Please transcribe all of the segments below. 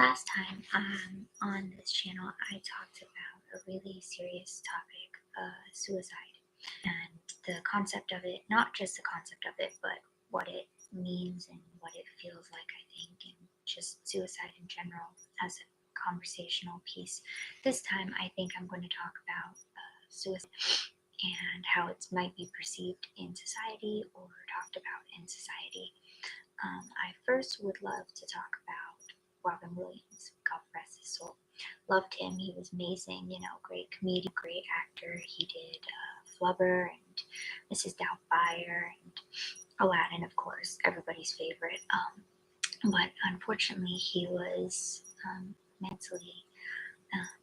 Last time on this channel, I talked about a really serious topic, suicide, and the concept of it, not just the concept of it, but what it means and what it feels like, I think, and just suicide in general as a conversational piece. This time, I think I'm going to talk about suicide and how it might be perceived in society or talked about in society. I first would love to talk about Robin Williams. God rest his soul. Loved him. He was amazing. Great comedian, great actor. He did Flubber and Mrs. Doubtfire and Aladdin, of course, everybody's favorite. But unfortunately, he was mentally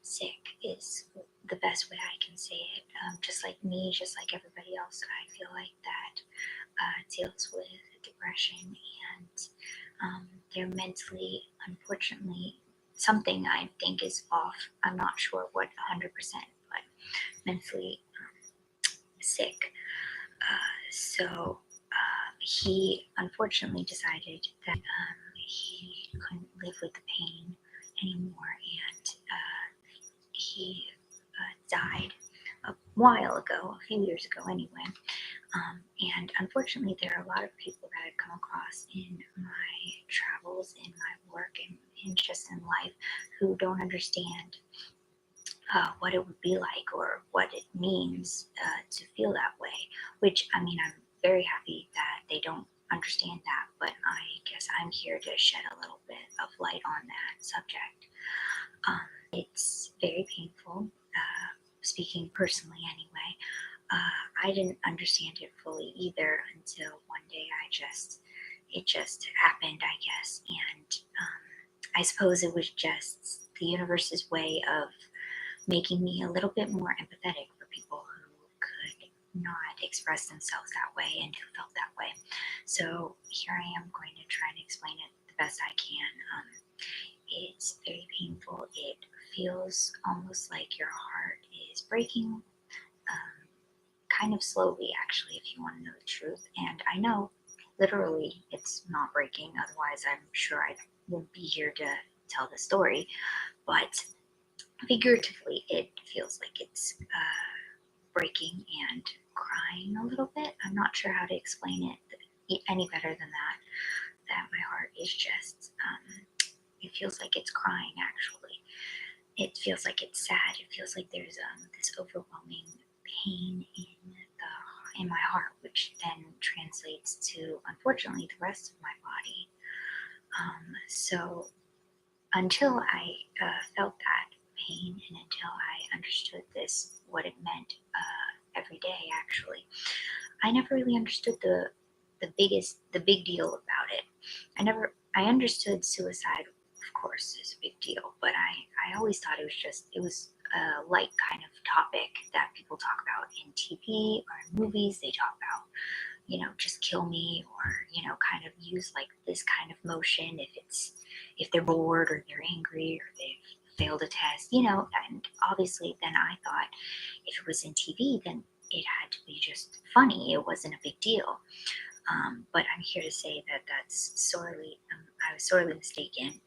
sick. Is the best way I can say it. Just like me, just like everybody else, I feel like that deals with depression, and they're mentally, unfortunately, something I think is off. I'm not sure what 100%, but mentally sick. So he unfortunately decided that he couldn't live with the pain anymore, and he died a while ago, a few years ago anyway. And unfortunately, there are a lot of people that I've come across in my travels, in my work, and just in life who don't understand what it would be like or what it means to feel that way. Which, I mean, I'm very happy that they don't understand that, but I guess I'm here to shed a little bit of light on that subject. It's very painful, speaking personally anyway. I didn't understand it fully either until one day it just happened, I guess. And I suppose it was just the universe's way of making me a little bit more empathetic for people who could not express themselves that way and who felt that way. So here I am going to try and explain it the best I can. It's very painful. It feels almost like your heart is breaking, kind of slowly, actually, if you want to know the truth. And I know literally it's not breaking, otherwise, I'm sure I wouldn't be here to tell the story. But figuratively, it feels like it's breaking and crying a little bit. I'm not sure how to explain it any better than that. That my heart is just, it feels like it's crying, actually. It feels like it's sad. It feels like there's this overwhelming pain in my heart, which then translates to, unfortunately, the rest of my body. So until I felt that pain and until I understood what it meant every day, actually, I never really understood the big deal about it. I understood suicide, of course, is a big deal, but I always thought it was a light kind of topic that people talk about in TV or in movies. They talk about, just kill me, or, kind of use like this kind of motion if they're bored or they're angry or they've failed a test, and obviously then I thought if it was in TV, then it had to be just funny. It wasn't a big deal. But I'm here to say that I was sorely mistaken.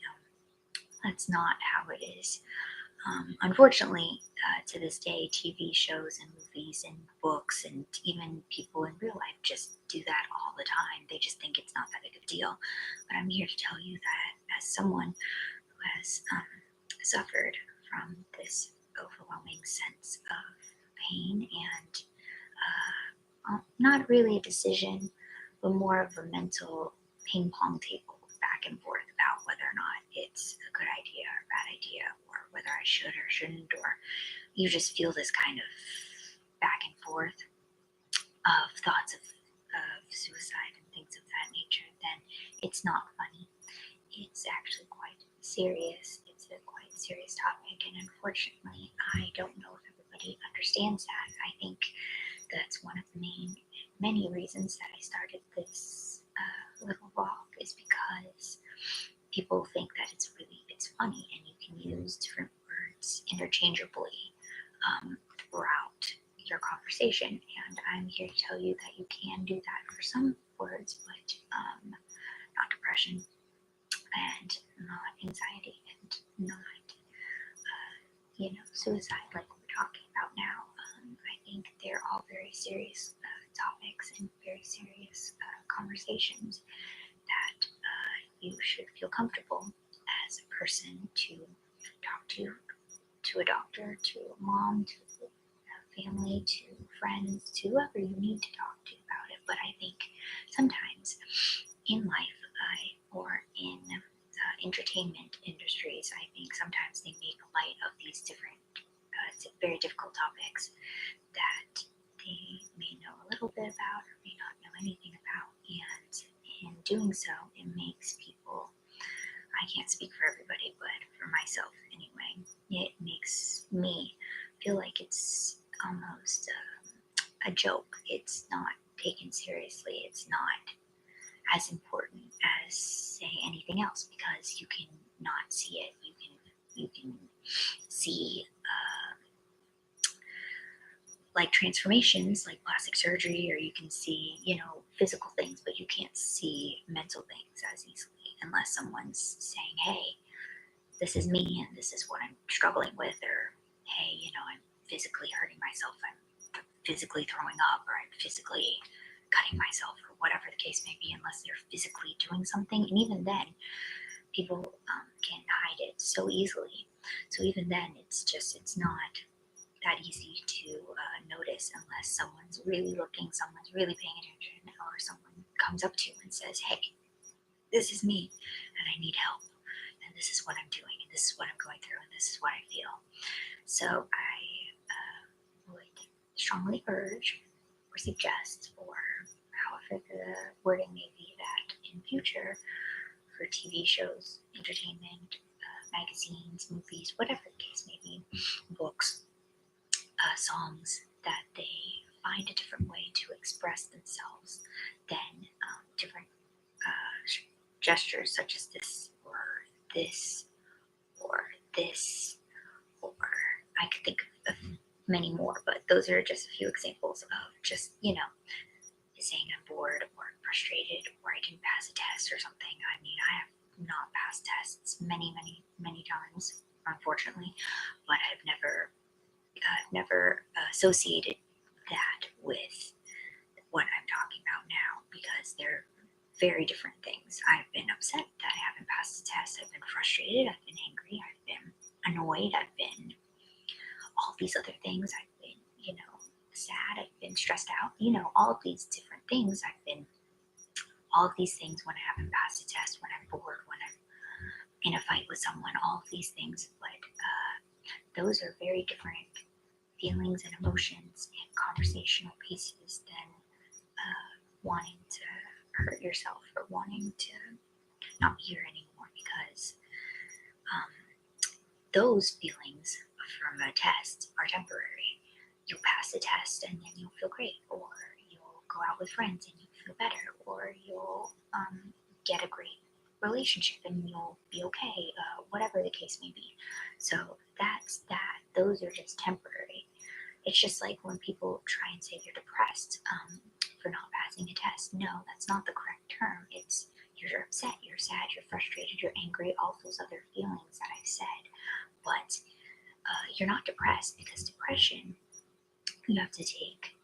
That's not how it is. Unfortunately, to this day, TV shows and movies and books and even people in real life just do that all the time. They just think it's not that big of a deal. But I'm here to tell you that as someone who has suffered from this overwhelming sense of pain and not really a decision, but more of a mental ping pong table back and forth about whether or not it's a good idea or a bad idea, or whether I should or shouldn't, or you just feel this kind of back and forth of thoughts of suicide and things of that nature, then it's not funny. It's actually quite serious. It's a quite serious topic, and unfortunately, I don't know if everybody understands that. I think that's one of the many reasons that I started this little vlog, is because people think that it's funny and you can use different words interchangeably throughout your conversation. And I'm here to tell you that you can do that for some words, but not depression and not anxiety, and not, suicide like we're talking about now. I think they're all very serious topics and very serious conversations that you should feel comfortable as a person to talk to a doctor, to a mom, to a family, to friends, to whoever you need to talk to about it. But I think sometimes in life or in entertainment industries, I think sometimes they make light of these different, very difficult topics that they may know a little bit about or may not know anything about. And in doing so, it makes people, I can't speak for everybody, but for myself anyway, it makes me feel like it's almost a joke. It's not taken seriously. It's not as important as, say, anything else, because you can not see it. You can see like transformations, like plastic surgery, or you can see, physical things, but you can't see mental things as easily unless someone's saying, hey, this is me and this is what I'm struggling with, or hey, I'm physically hurting myself, I'm physically throwing up, or I'm physically cutting myself, or whatever the case may be, unless they're physically doing something. And even then, people can hide it so easily. So even then, it's not that easy to notice unless someone's really looking, someone's really paying attention, or someone comes up to you and says, hey, this is me and I need help, and this is what I'm doing, and this is what I'm going through, and this is what I feel. So I would strongly urge or suggest, or however the wording may be, that in future, for TV shows, entertainment, magazines, movies, whatever the case may be, books, songs, that they find a different way to express themselves than different gestures such as this, or this, or this, or I could think of many more, but those are just a few examples of just, saying I'm bored or frustrated, or I can pass a test or something. I mean, I have not passed tests many, many, many times, unfortunately, but I've never associated that with what I'm talking about now, because they're very different things. I've been upset that I haven't passed the test. I've been frustrated. I've been angry. I've been annoyed. I've been all these other things. I've been, sad. I've been stressed out. All of these different things. I've been all of these things when I haven't passed a test, when I'm bored, when I'm in a fight with someone, all of these things. But those are very different feelings and emotions and conversational pieces than wanting to hurt yourself or wanting to not be here anymore, because those feelings from a test are temporary. You'll pass the test and then you'll feel great, or you'll go out with friends and you'll feel better, or you'll get a great relationship and you'll be okay, whatever the case may be. So that's that. Those are just temporary. It's just like when people try and say they're depressed for not passing a test. No, that's not the correct term. It's you're upset, you're sad, you're frustrated, you're angry, all those other feelings that I've said. But you're not depressed, because depression, you have to take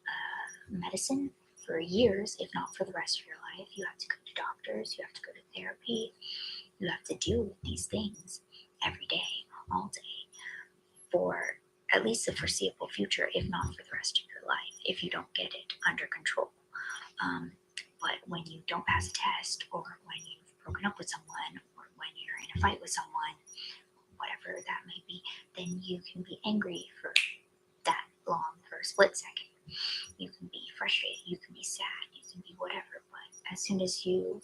medicine for years, if not for the rest of your life. You have to go to doctors, you have to go to therapy, you have to deal with these things every day, all day, for at least the foreseeable future, if not for the rest of your life, if you don't get it under control. But when you don't pass a test, or when you've broken up with someone, or when you're in a fight with someone, whatever that may be, then you can be angry for that long, for a split second. You can be frustrated, you can be sad, you can be whatever, but as soon as you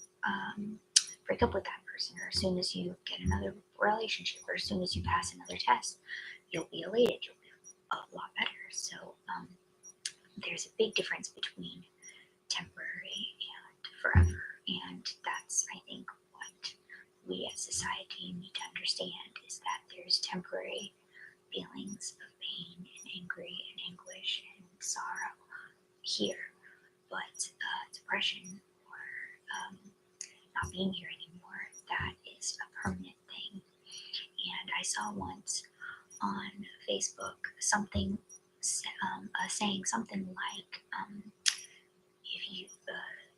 break up with that person, or as soon as you get another relationship, or as soon as you pass another test, you'll be elated, you'll be a lot better. So there's a big difference between temporary and forever, and that's, I think, what we as society need to understand, is that there's temporary feelings of pain and angry and anguish and sorrow here, but depression, or not being here anymore, that is a permanent saw once on Facebook something saying something like, if you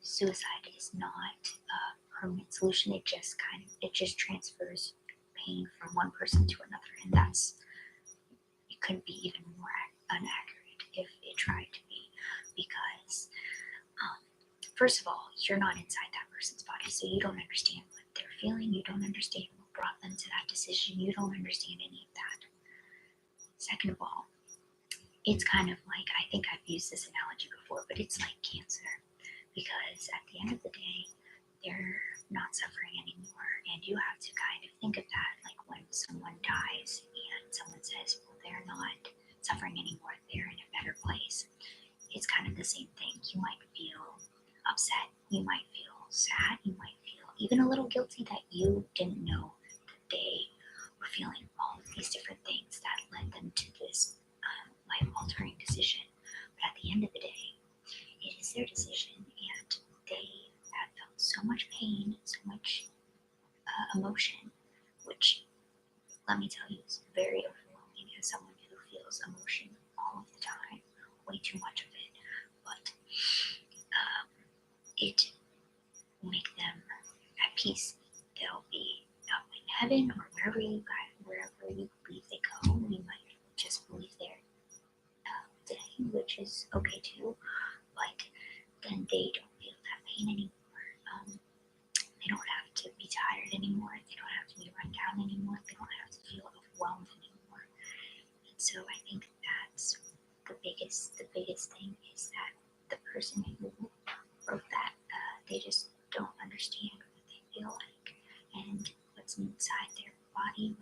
suicide is not a permanent solution. It just transfers pain from one person to another, and it couldn't be even more inaccurate if it tried to be, because first of all, you're not inside that person's body, so you don't understand what they're feeling. You don't understand what brought them to that decision. You don't understand any of that. Second of all, it's kind of like, I think I've used this analogy before, but it's like cancer, because at the end of the day, they're not suffering anymore, and you have to kind of think of that like when someone dies and someone says, well, they're not suffering anymore, they're in a better place. It's kind of the same thing. You might feel upset, you might feel sad, you might feel even a little guilty that you didn't know that they were feeling all of these different things that led them to this life-altering decision. But at the end of the day, it is their decision, and they have felt so much pain, so much emotion, which, let me tell you, is very overwhelming as someone who feels emotion all of the time, way too much of it. But it will make them at peace. They'll be up in heaven or wherever you believe they go. You might just believe they're dead, which is okay too. But then they don't feel that pain anymore. They don't have to be tired anymore. They don't have to be run down anymore. They don't have to feel overwhelmed anymore. And so I think that's the biggest thing, is that the person who wrote that, they just don't understand what they feel like and what's inside their body,